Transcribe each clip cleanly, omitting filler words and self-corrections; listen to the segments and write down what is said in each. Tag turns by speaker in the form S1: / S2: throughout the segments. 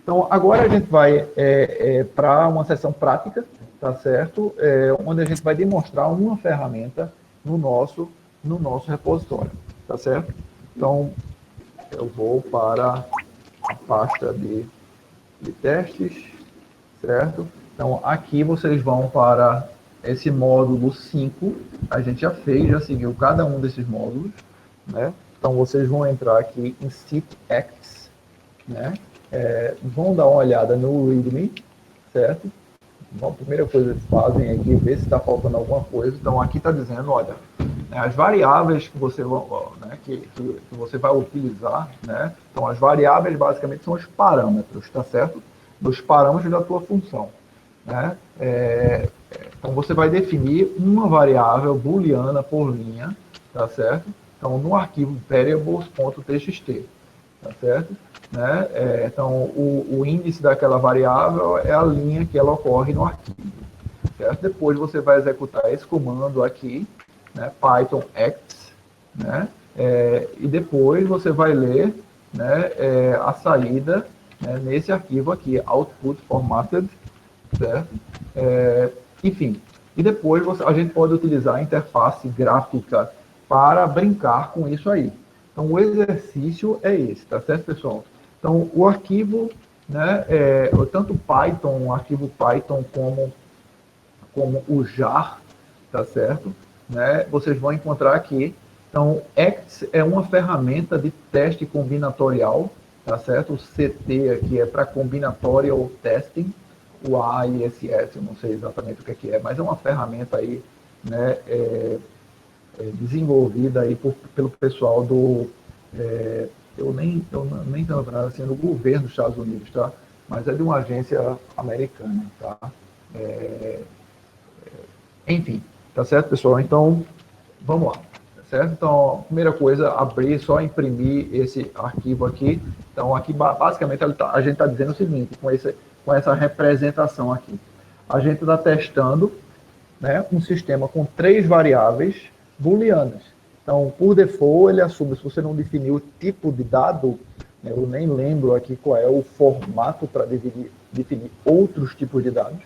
S1: Então, agora a gente vai para uma sessão prática, tá certo? Onde a gente vai demonstrar uma ferramenta no nosso repositório, tá certo? Então, eu vou para a pasta de testes, certo? Então, aqui vocês vão para esse módulo 5, a gente já seguiu cada um desses módulos, né? Então, vocês vão entrar aqui em SIT-Acts, né? Vão dar uma olhada no README, certo? Então, a primeira coisa que fazem é aqui ver se está faltando alguma coisa. Então, aqui está dizendo, olha, as variáveis que você, que você vai utilizar, né? Então, as variáveis basicamente são os parâmetros, tá certo? Dos parâmetros da tua função, né? Então, você vai definir uma variável booleana por linha, tá certo? Então, no arquivo variables.txt, tá certo? Né? Então, o índice daquela variável é a linha que ela ocorre no arquivo, certo? Depois você vai executar esse comando aqui, né? Python X, né? E depois você vai ler, né, a saída, né, nesse arquivo aqui, output formatted, certo? Enfim, e depois a gente pode utilizar a interface gráfica para brincar com isso aí. Então, o exercício é esse, tá certo, pessoal? Então, o arquivo, né, tanto Python, o arquivo Python como o jar, tá certo? Né, vocês vão encontrar aqui. Então, X é uma ferramenta de teste combinatorial, tá certo? O CT aqui é para combinatorial testing, o AISS, eu não sei exatamente o que é, mas é uma ferramenta aí, né, desenvolvida aí pelo pessoal do, eu nem estou lembrando assim, do governo dos Estados Unidos, tá? Mas é de uma agência americana, tá? Enfim, tá certo, pessoal? Então, vamos lá, tá certo? Então, a primeira coisa, abrir, só imprimir esse arquivo aqui. Então, aqui, basicamente, a gente está dizendo o seguinte, com essa representação aqui. A gente está testando, né, um sistema com 3 variáveis booleanas. Então, por default, ele assume, se você não definir o tipo de dado, né, eu nem lembro aqui qual é o formato para definir outros tipos de dados,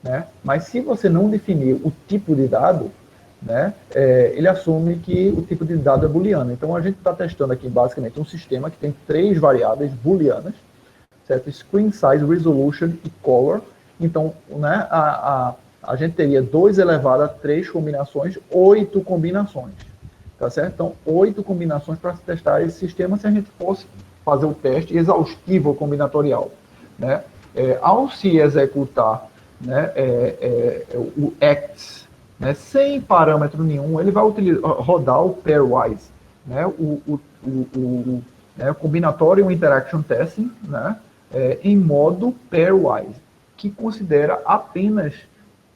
S1: né? Mas se você não definir o tipo de dado, né, ele assume que o tipo de dado é booleano. Então, a gente está testando aqui, basicamente, um sistema que tem 3 variáveis booleanas, certo? Screen size, resolution e color. Então, né, a gente teria 2 elevado a 3 combinações, 8 combinações, tá certo? Então, 8 combinações para testar esse sistema se a gente fosse fazer o teste exaustivo combinatorial, né? Ao se executar, né, o X, né, sem parâmetro nenhum, ele vai rodar o pairwise, né, o combinatório interaction testing, né, em modo pairwise, que considera apenas,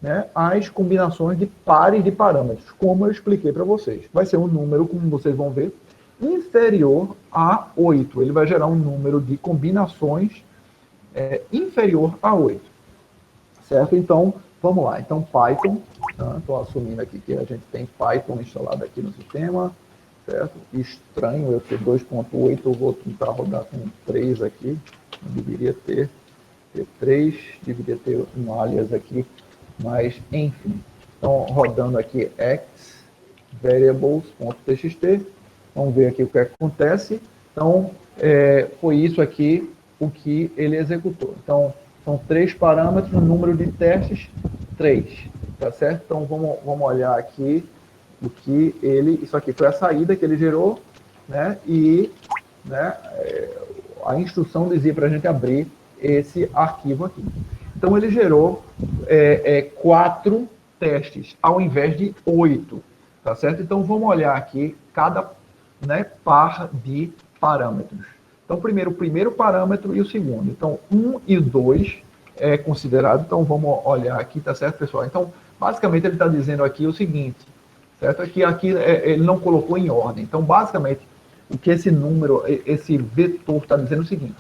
S1: né, as combinações de pares de parâmetros, como eu expliquei para vocês. Vai ser um número, como vocês vão ver, inferior a 8. Ele vai gerar um número de combinações inferior a 8. Certo? Então, vamos lá. Então, Python, estou assumindo aqui que a gente tem Python instalado aqui no sistema, certo? Estranho eu ter 2.8, eu vou tentar rodar com 3 aqui, não deveria ter 3, deveria ter um alias aqui, mas enfim. Então, rodando aqui x variables.txt, vamos ver aqui o que acontece. Então, foi isso aqui o que ele executou. Então, são 3 parâmetros, o número de testes, 3, tá certo? Então, vamos olhar aqui o que isso aqui foi a saída que ele gerou, né? E, né, a instrução dizia para a gente abrir esse arquivo aqui. Então, ele gerou 4 testes, ao invés de 8, tá certo? Então, vamos olhar aqui cada, né, par de parâmetros. Então, primeiro o primeiro parâmetro e o segundo. Então, 1 e 2 é considerado. Então, vamos olhar aqui, tá certo, pessoal? Então, basicamente, ele está dizendo aqui o seguinte, certo? Aqui ele não colocou em ordem. Então, basicamente, o que esse número, esse vetor está dizendo é o seguinte.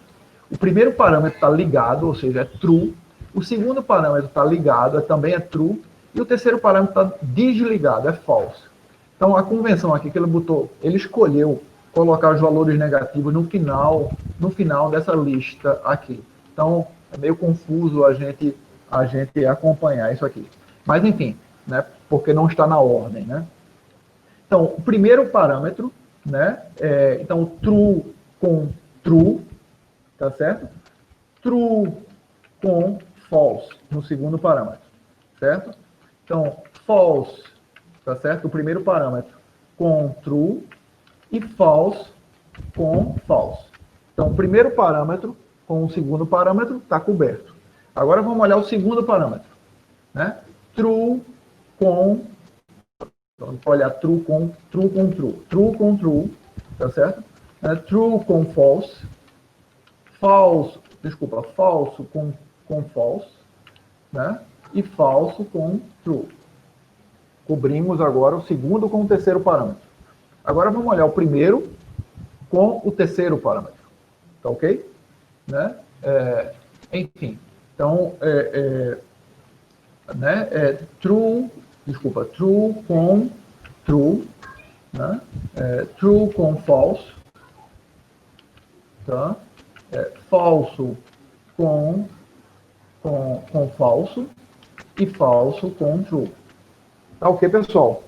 S1: O primeiro parâmetro está ligado, ou seja, é true. O segundo parâmetro está ligado, também é true. E o terceiro parâmetro está desligado, é false. Então, a convenção aqui que ele escolheu colocar os valores negativos no final dessa lista aqui, Então, é meio confuso a gente acompanhar isso aqui. Mas, enfim, né, porque não está na ordem, né? Então, o primeiro parâmetro, né, então, true com true, tá certo? True com false no segundo parâmetro, certo? Então, false, tá certo? O primeiro parâmetro com true e false com false. Então, o primeiro parâmetro com o segundo parâmetro está coberto. Agora vamos olhar o segundo parâmetro, né? True com, então, vamos olhar true com true, tá certo? True com false, falso com false, né? E falso com true. Cobrimos agora o segundo com o terceiro parâmetro. Agora vamos olhar o primeiro com o terceiro parâmetro. Tá ok? Né? Enfim, então, true com true, né? True com false, tá? Falso com falso e falso com true. Tá ok, pessoal?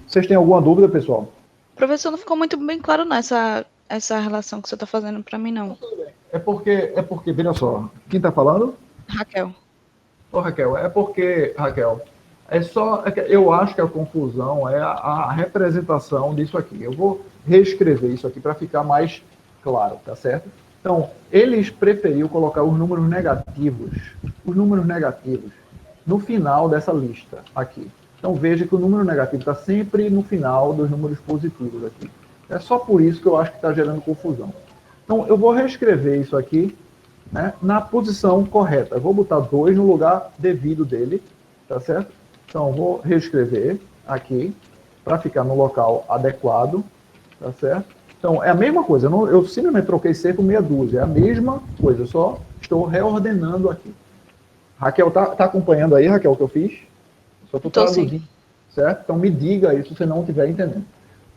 S1: Vocês têm alguma dúvida, pessoal?
S2: Professor, não ficou muito bem claro essa relação que você está fazendo para mim, não.
S1: É porque, veja só, quem está falando?
S2: Raquel.
S1: Ô, Raquel, Raquel, eu acho que a confusão é a representação disso aqui. Eu vou reescrever isso aqui para ficar mais claro, tá certo? Então, eles preferiram colocar os números negativos no final dessa lista aqui. Então, veja que o número negativo está sempre no final dos números positivos aqui. É só por isso que eu acho que está gerando confusão. Então, eu vou reescrever isso aqui, né, na posição correta. Eu vou botar 2 no lugar devido dele, tá certo? Então, eu vou reescrever aqui para ficar no local adequado, tá certo? Então, é a mesma coisa. Eu simplesmente troquei C por meia dúzia. É a mesma coisa, eu só estou reordenando aqui. Raquel, tá acompanhando aí, Raquel, o que eu fiz? Só estou traduzindo,
S2: sim.
S1: certo? Então, me diga aí se você não estiver entendendo,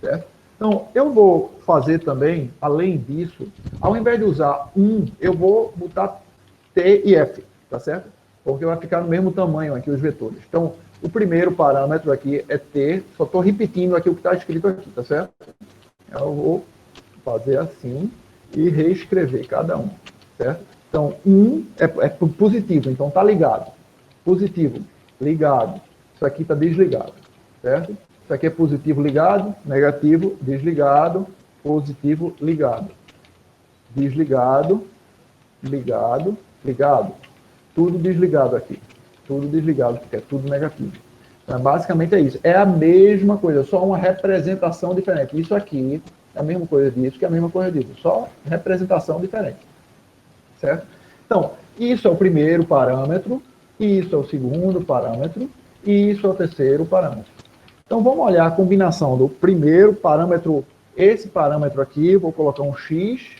S1: certo? Então, eu vou fazer também, além disso, ao invés de usar eu vou botar T e F, tá certo? Porque vai ficar no mesmo tamanho aqui os vetores. Então, o primeiro parâmetro aqui é T, só estou repetindo aqui o que está escrito aqui, tá certo? Eu vou fazer assim e reescrever cada um, certo? Então, é positivo, então está ligado. Positivo, ligado. Isso aqui está desligado, certo? Isso aqui é positivo ligado, negativo desligado, positivo ligado. Desligado, ligado, ligado. Tudo desligado aqui. Tudo desligado, porque é tudo negativo. Então, basicamente é isso. É a mesma coisa, só uma representação diferente. Isso aqui é a mesma coisa disso, que é a mesma coisa disso. Só representação diferente. Certo? Então, isso é o primeiro parâmetro, isso é o segundo parâmetro, e isso é o terceiro parâmetro. Então, vamos olhar a combinação do primeiro parâmetro, esse parâmetro aqui, vou colocar um X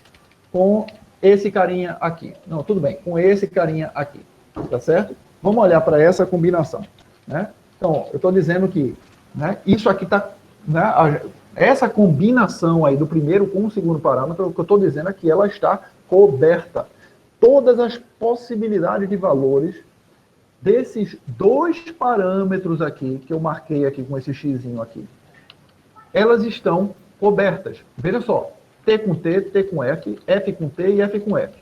S1: com esse carinha aqui. Não, tudo bem, com esse carinha aqui, tá certo? Vamos olhar para essa combinação, né? Então, eu estou dizendo que, né, isso aqui está, né, essa combinação aí do primeiro com o segundo parâmetro, o que eu estou dizendo é que ela está coberta. Todas as possibilidades de valores desses dois parâmetros aqui, que eu marquei aqui com esse xzinho aqui, elas estão cobertas. Veja só, T com T, T com F, F com T e F com F.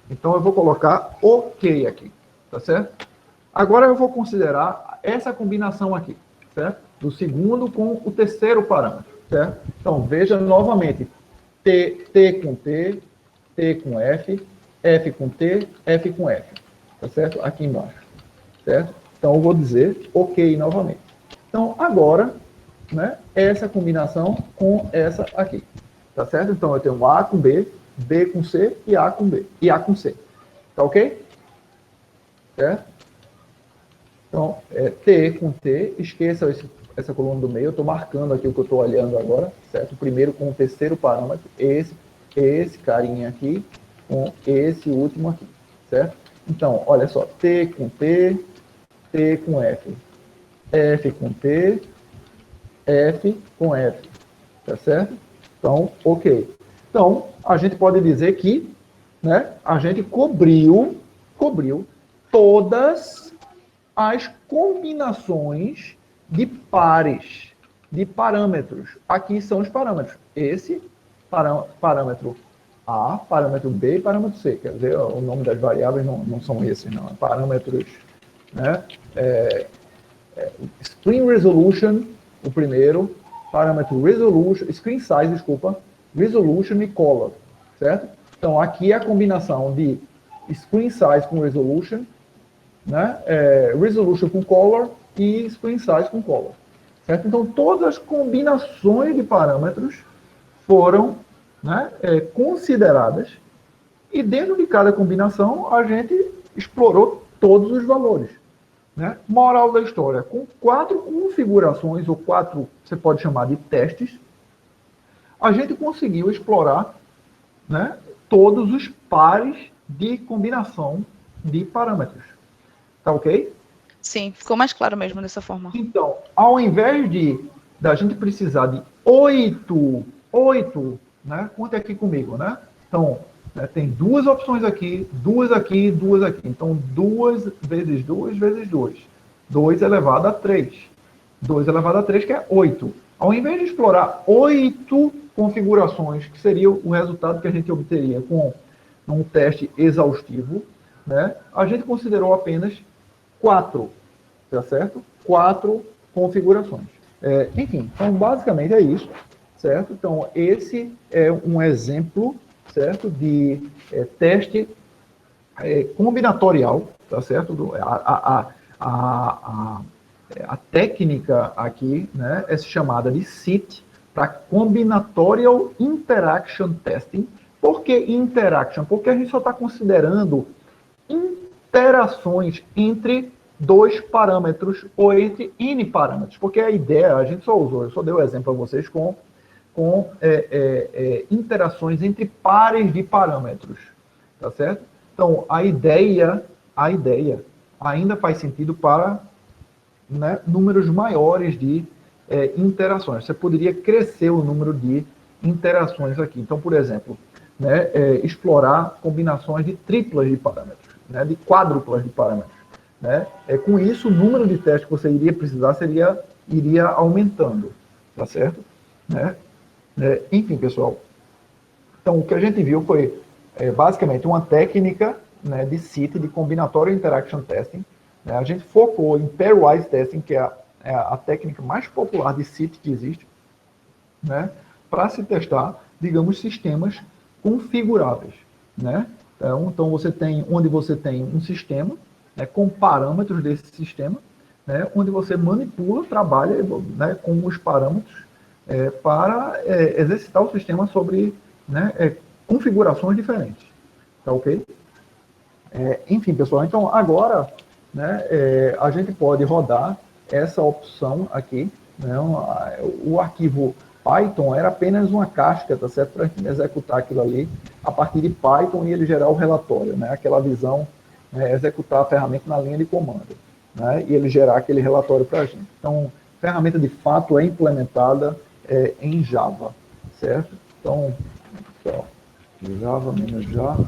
S1: Então, eu vou colocar OK aqui, tá certo? Agora, eu vou considerar essa combinação aqui, certo? Do segundo com o terceiro parâmetro, certo? Então, veja novamente, T com T, T com F, F com T, F com F, tá certo? Aqui embaixo. Certo? Então, eu vou dizer OK novamente. Então, agora, né, essa combinação com essa aqui. Tá certo? Então, eu tenho A com B, B com C e A com B. E A com C. Tá ok? Certo? Então, T com T. Esqueça essa coluna do meio. Eu estou marcando aqui o que eu estou olhando agora. Certo? O primeiro com o terceiro parâmetro. Esse carinha aqui com esse último aqui. Certo? Então, olha só. T com T. T com F, F com T, F com F, tá certo? Então, OK. Então, a gente pode dizer que, né, a gente cobriu todas as combinações de pares, de parâmetros. Aqui são os parâmetros. Esse parâmetro A, parâmetro B e parâmetro C. Quer dizer, o nome das variáveis não são esses, não. Parâmetros, né? Screen Resolution, o primeiro. Parâmetro Resolution, Screen Size, desculpa. Resolution e Color, certo? Então, aqui é a combinação de Screen Size com Resolution, né? Resolution com Color e Screen Size com Color. Certo? Então, todas as combinações de parâmetros foram, né, consideradas, e dentro de cada combinação a gente explorou todos os valores. Né? Moral da história, com 4 configurações, ou 4, você pode chamar de testes, a gente conseguiu explorar, né, todos os pares de combinação de parâmetros. Tá ok?
S2: Sim, ficou mais claro mesmo dessa forma.
S1: Então, ao invés da gente precisar de 8, né? Conte aqui comigo, né? Então, né, tem 2 opções aqui, 2 aqui, 2 aqui. Então, 2 vezes 2 vezes 2. 2 elevado a 3. 2 elevado a 3, que é 8. Ao invés de explorar 8 configurações, que seria o resultado que a gente obteria com um teste exaustivo, né? A gente considerou apenas 4. Tá certo? 4 configurações. Enfim, então basicamente é isso, certo? Então esse é um exemplo, certo, de teste combinatorial, tá certo? A técnica aqui, né, é chamada de CIT, para Combinatorial Interaction Testing. Por que interaction? Porque a gente só está considerando interações entre 2 parâmetros ou entre N parâmetros, porque a ideia, a gente só usou, eu só dei o exemplo para vocês com interações entre pares de parâmetros, tá certo? Então, a ideia ainda faz sentido para, né, números maiores de interações. Você poderia crescer o número de interações aqui. Então, por exemplo, né, explorar combinações de triplas de parâmetros, né, de quádruplas de parâmetros. Né? Com isso, o número de testes que você iria precisar iria aumentando, tá certo? Né? Enfim, pessoal, então o que a gente viu foi basicamente uma técnica, né, de CIT, de Combinatorial Interaction Testing. Né? A gente focou em Pairwise Testing, que é a técnica mais popular de CIT que existe, né, para se testar, digamos, sistemas configuráveis. Né? Então você tem um sistema, né, com parâmetros desse sistema, né, onde você manipula, trabalha, né, com os parâmetros para exercitar o sistema sobre, né, configurações diferentes. Tá ok? Enfim, pessoal, então agora, né, a gente pode rodar essa opção aqui. Né, o arquivo Python era apenas uma casca, tá certo, para executar aquilo ali a partir de Python e ele gerar o relatório, né, aquela visão, executar a ferramenta na linha de comando, né, e ele gerar aquele relatório para a gente. Então, a ferramenta de fato é implementada em Java, certo? Então, Java menos Java,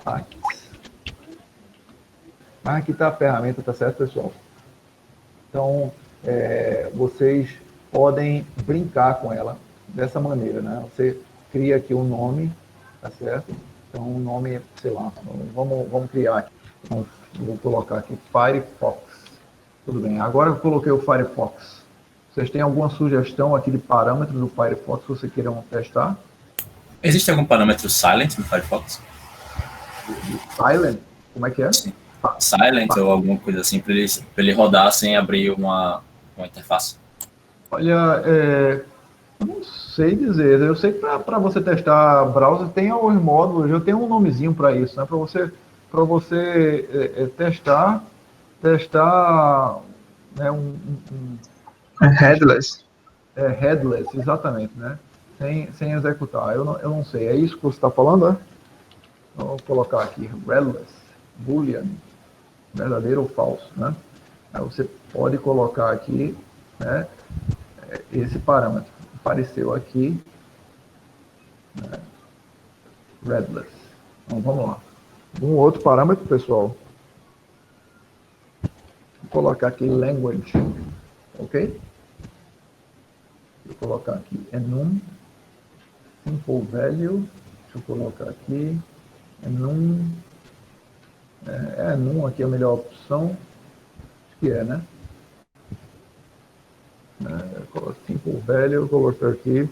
S1: aqui está a ferramenta, tá certo, pessoal? Então, vocês podem brincar com ela dessa maneira, né? Você cria aqui um nome, tá certo? Então, um nome, sei lá, vamos criar aqui. Então, vou colocar aqui Firefox. Tudo bem, agora eu coloquei o Firefox. Vocês têm alguma sugestão aqui de parâmetros do Firefox que vocês queiram testar?
S3: Existe algum parâmetro silent no Firefox?
S1: Silent? Como é que é?
S3: Sim. Silent ou alguma coisa assim, para ele rodar sem abrir uma interface? Olha,
S1: não sei dizer. Eu sei que para você testar browser tem alguns módulos, eu tenho um nomezinho para isso, né? Para você testar, né,
S4: headless.
S1: Headless, exatamente, né? Sem executar. Eu não sei. É isso que você está falando, né? Vou colocar aqui, headless, boolean, verdadeiro ou falso, né? Aí você pode colocar aqui, né, esse parâmetro. Apareceu aqui, né, headless. Então, vamos lá. Um outro parâmetro, pessoal. Vou colocar aqui language, ok? Vou colocar aqui enum, simple value. Deixa eu colocar aqui enum. Enum aqui é a melhor opção. Acho que é, né? Simple value, eu colocar aqui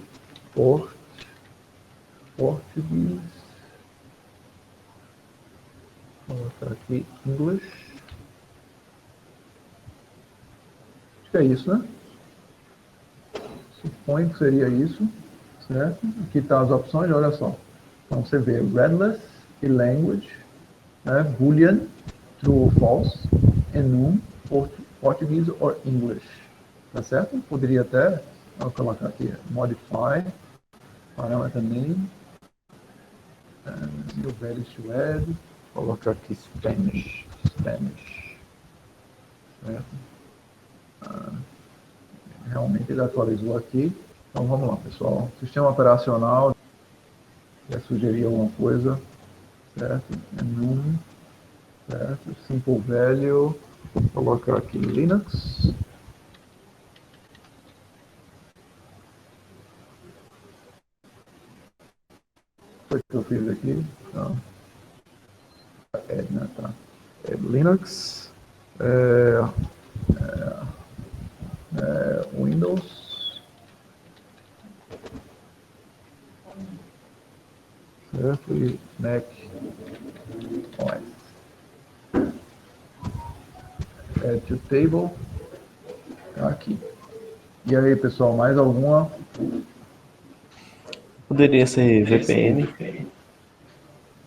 S1: português. Vou colocar aqui English. Acho que é isso, né? Suponho que seria isso, certo? Aqui está as opções, olha só. Então você vê redless e language, né? Boolean, true ou false, enum, português ou English. Tá certo? Poderia até, vou colocar aqui, modify, parameter name, new values to add, colocar aqui Spanish, certo? Realmente ele atualizou aqui. Então vamos lá, pessoal. Sistema operacional, quer sugerir alguma coisa, certo? Enum, certo? Simple value, vou colocar aqui Linux. Foi o que eu fiz aqui. Então, né, tá. Linux, Windows, certo? E Mac OS. Add to table, tá aqui. E aí, pessoal, mais alguma?
S4: Poderia ser VPN.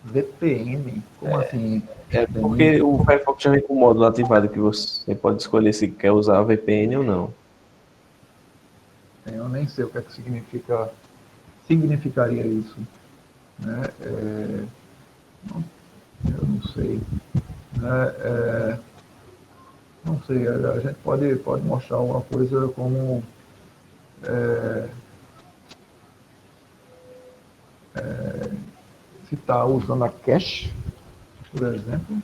S1: VPN? Como assim?
S4: É porque o Firefox já vem com o módulo ativado que você pode escolher se quer usar VPN ou não.
S1: Eu nem sei o que é que significaria isso, né? Eu não sei, né? Não sei, a gente pode mostrar alguma coisa como se está usando a cache, por exemplo,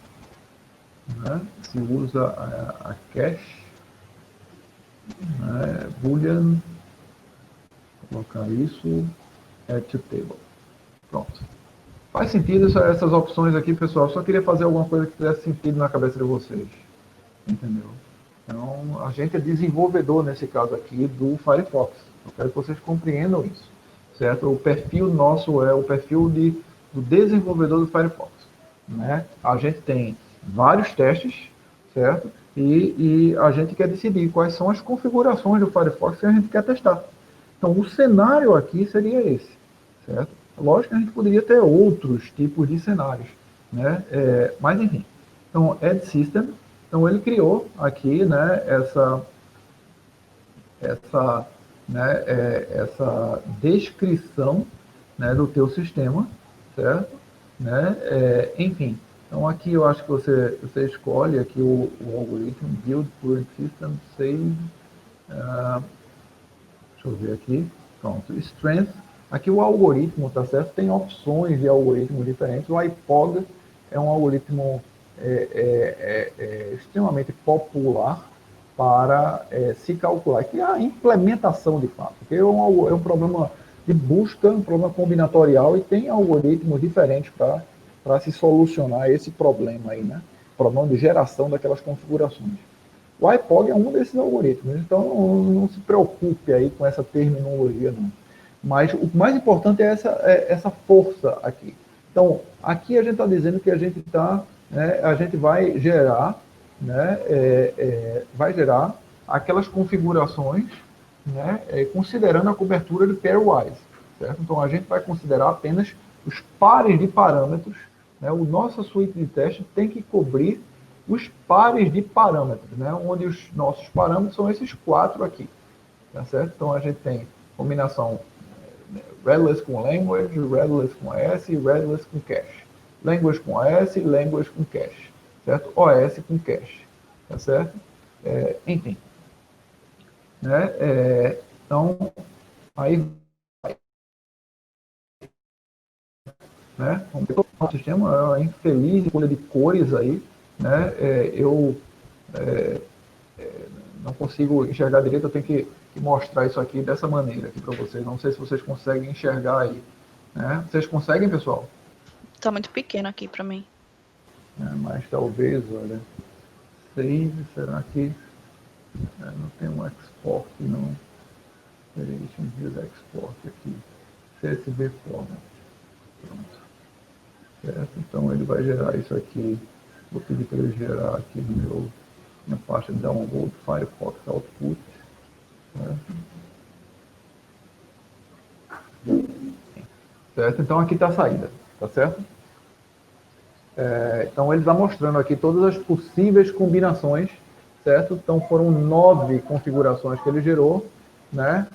S1: né? Se usa a cache, né? Boolean, colocar isso, add to table. Pronto. Faz sentido essas opções aqui, pessoal. Só queria fazer alguma coisa que fizesse sentido na cabeça de vocês. Entendeu? Então, a gente é desenvolvedor, nesse caso aqui, do Firefox. Eu quero que vocês compreendam isso. Certo? O perfil nosso é o perfil do desenvolvedor do Firefox. Né? A gente tem vários testes, certo? E a gente quer decidir quais são as configurações do Firefox que a gente quer testar. Então, o cenário aqui seria esse, certo? Lógico que a gente poderia ter outros tipos de cenários, né? Mas, enfim. Então, Add System. Então, ele criou aqui, né, essa descrição, né, do teu sistema, certo? Né? Enfim, então aqui eu acho que você escolhe aqui o algoritmo Build Current System Save. Deixa eu ver aqui. Pronto. Strength. Aqui o algoritmo, tá certo? Tem opções de algoritmos diferentes. O IPOG é um algoritmo extremamente popular para se calcular. Que é a implementação de fato. Porque é um problema de busca, um problema combinatorial e tem algoritmos diferentes para se solucionar esse problema aí, né? Problema de geração daquelas configurações. O IPOG é um desses algoritmos, então não se preocupe aí com essa terminologia, não. Mas o mais importante é essa força aqui. Então, aqui a gente está dizendo que a gente vai gerar, né, vai gerar aquelas configurações, né, considerando a cobertura de pairwise, certo? Então, a gente vai considerar apenas os pares de parâmetros, né? O nosso suíte de teste tem que cobrir os pares de parâmetros, né? Onde os nossos parâmetros são esses 4 aqui, tá certo? Então, a gente tem combinação Redless com language, Redless com S e Redless com cache. Language com S, language com cache, certo? OS com cache, tá certo? Enfim, né? Então, aí vai. né? O sistema é uma infeliz escolha de cores aí, né? Eu não consigo enxergar direito, eu tenho que mostrar isso aqui dessa maneira aqui para vocês. Não sei se vocês conseguem enxergar aí, né? Vocês conseguem, pessoal?
S2: Tá muito pequeno aqui pra mim.
S1: Mas talvez, olha, save, será que não tem um export, não? Peraí, deixa eu ver o export aqui. CSV format. Pronto. Certo? Então ele vai gerar isso aqui. Vou pedir para ele gerar aqui no minha pasta de download Firefox Output. Certo? Então aqui está a saída, tá certo? Então ele está mostrando aqui todas as possíveis combinações, certo? Então foram 9 configurações que ele gerou, né?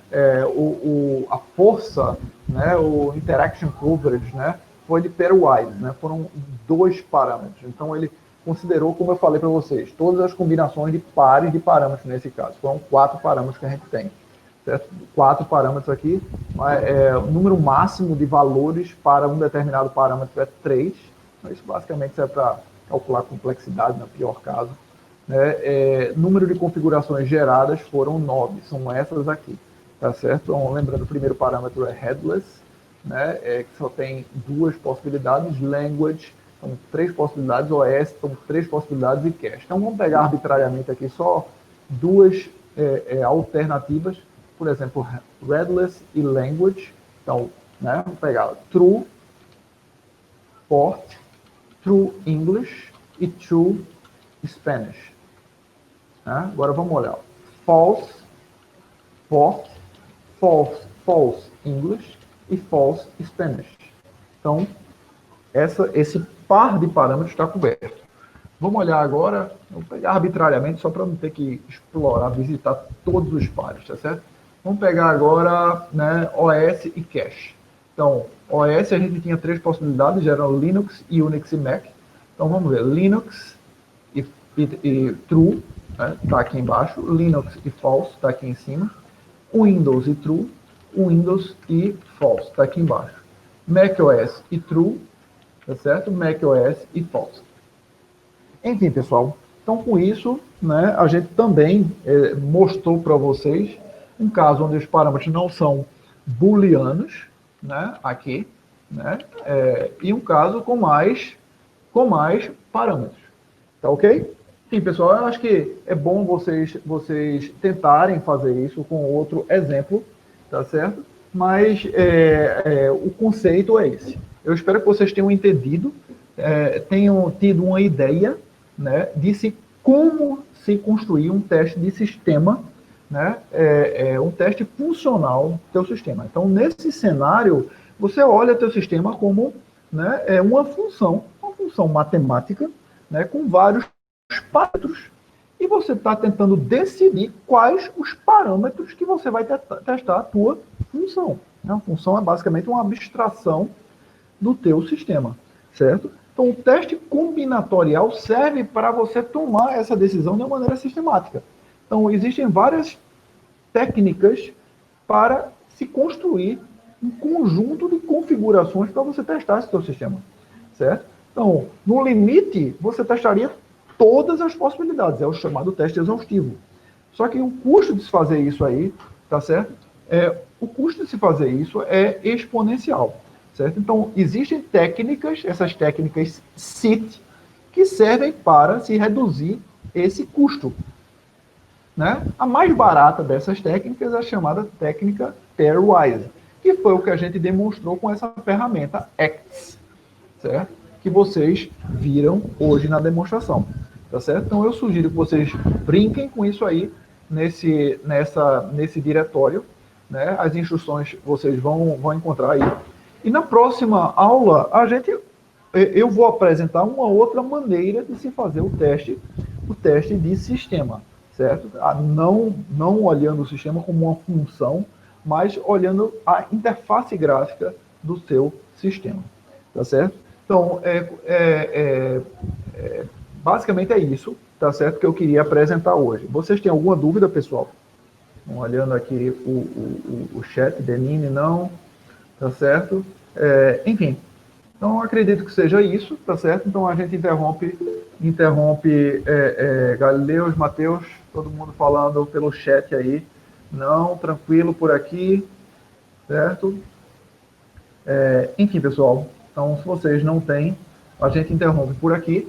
S1: A força, né? O interaction coverage, né? Foi de pairwise, né? Foram 2 parâmetros. Então ele considerou, como eu falei para vocês, todas as combinações de pares de parâmetros nesse caso. Foram 4 parâmetros que a gente tem, certo? 4 parâmetros aqui. O número máximo de valores para um determinado parâmetro é 3. Isso basicamente serve para calcular a complexidade, no pior caso. Né? Número de configurações geradas foram 9, são essas aqui, tá certo? Então, lembrando, o primeiro parâmetro é headless, né? Que só tem 2 possibilidades, language, são 3 possibilidades, OS, são 3 possibilidades e cache. Então, vamos pegar arbitrariamente aqui só 2 alternativas, por exemplo, headless e language. Então, né? Vamos pegar true, port, true English e true Spanish. Agora vamos olhar. False, port, false English e false Spanish. Então, esse par de parâmetros está coberto. Vamos olhar agora, vou pegar arbitrariamente, só para não ter que explorar, visitar todos os pares, tá certo? Vamos pegar agora, né, OS e cache. Então, OS a gente tinha 3 possibilidades, eram Linux, Unix e Mac. Então vamos ver, Linux e true, está aqui embaixo, Linux e false, está aqui em cima, Windows e true, Windows e false, está aqui embaixo, macOS e true, tá certo? macOS e false. Enfim, pessoal, então com isso, né, a gente também mostrou para vocês um caso onde os parâmetros não são booleanos, né, aqui, né, e um caso com mais parâmetros, tá ok? Sim, pessoal, eu acho que é bom vocês tentarem fazer isso com outro exemplo, tá certo? Mas o conceito é esse. Eu espero que vocês tenham entendido, tenham tido uma ideia, né, de como se construir um teste de sistema, né, um teste funcional do teu sistema. Então, nesse cenário, você olha teu sistema como, né, uma função matemática, né, com vários parâmetros, e você está tentando decidir quais os parâmetros que você vai testar a tua função. A função é basicamente uma abstração do teu sistema, certo? Então, o teste combinatorial serve para você tomar essa decisão de uma maneira sistemática. Então, existem várias técnicas para se construir um conjunto de configurações para você testar esse seu sistema, certo? Então, no limite, você testaria todas as possibilidades, é o chamado teste exaustivo. Só que o custo de se fazer isso aí, tá certo? O custo de se fazer isso é exponencial, certo? Então, existem técnicas, essas técnicas SIT, que servem para se reduzir esse custo, né? A mais barata dessas técnicas é a chamada técnica pairwise, que foi o que a gente demonstrou com essa ferramenta ACTS, certo? Que vocês viram hoje na demonstração, tá certo? Então eu sugiro que vocês brinquem com isso aí nesse diretório, né? As instruções vocês vão encontrar aí. E na próxima aula eu vou apresentar uma outra maneira de se fazer o teste de sistema, certo? Não olhando o sistema como uma função, mas olhando a interface gráfica do seu sistema, tá certo? Então, basicamente é isso, tá certo, que eu queria apresentar hoje. Vocês têm alguma dúvida, pessoal? Olhando aqui o chat, Denine, não, tá certo? Enfim, Então, acredito que seja isso, tá certo? Então, a gente interrompe Galileus, Mateus, todo mundo falando pelo chat aí. Não, tranquilo por aqui, certo? Enfim, pessoal, então, se vocês não têm, a gente interrompe por aqui.